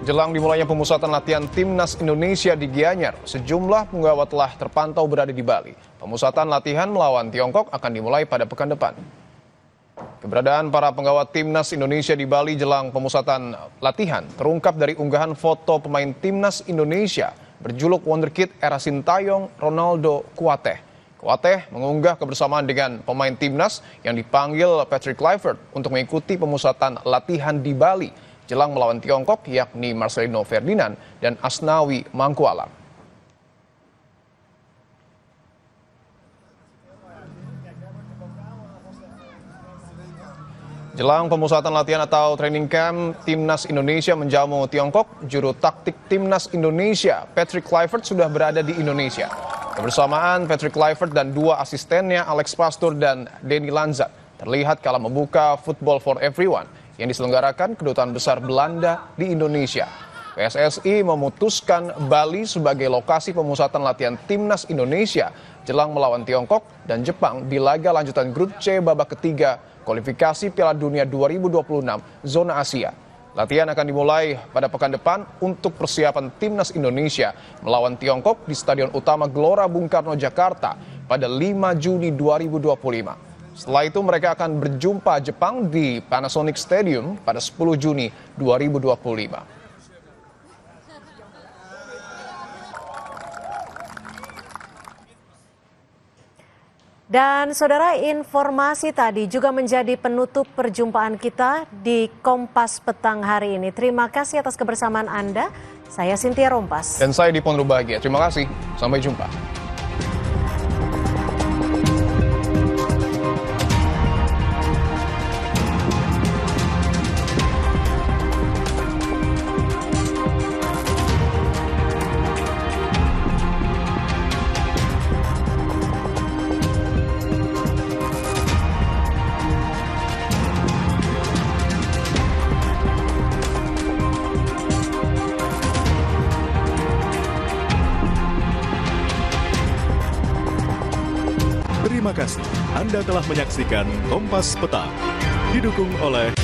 Jelang dimulainya pemusatan latihan Timnas Indonesia di Gianyar, sejumlah penggawa telah terpantau berada di Bali. Pemusatan latihan melawan Tiongkok akan dimulai pada pekan depan. Keberadaan para penggawa Timnas Indonesia di Bali jelang pemusatan latihan terungkap dari unggahan foto pemain Timnas Indonesia berjuluk Wonderkid era Sintayong Ronaldo Kuateh. Kuateh mengunggah kebersamaan dengan pemain Timnas yang dipanggil Patrick Kluivert untuk mengikuti pemusatan latihan di Bali jelang melawan Tiongkok, yakni Marcelino Ferdinand dan Asnawi Mangkualam. Jelang pemusatan latihan atau training camp Timnas Indonesia menjamu Tiongkok, juru taktik Timnas Indonesia Patrick Kluivert sudah berada di Indonesia. Kebersamaan Patrick Kluivert dan dua asistennya Alex Pastoor dan Denny Lanzat terlihat kala membuka Football for Everyone yang diselenggarakan Kedutaan Besar Belanda di Indonesia. PSSI memutuskan Bali sebagai lokasi pemusatan latihan Timnas Indonesia jelang melawan Tiongkok dan Jepang di laga lanjutan grup C babak ketiga kualifikasi Piala Dunia 2026 zona Asia. Latihan akan dimulai pada pekan depan untuk persiapan Timnas Indonesia melawan Tiongkok di Stadion Utama Gelora Bung Karno, Jakarta pada 5 Juni 2025. Setelah itu mereka akan berjumpa Jepang di Panasonic Stadium pada 10 Juni 2025. Dan saudara, informasi tadi juga menjadi penutup perjumpaan kita di Kompas Petang hari ini. Terima kasih atas kebersamaan Anda. Saya Cynthia Rompas. Dan saya Dipon Rubahagia. Terima kasih. Sampai jumpa. Terima kasih Anda telah menyaksikan Kompas Petang, didukung oleh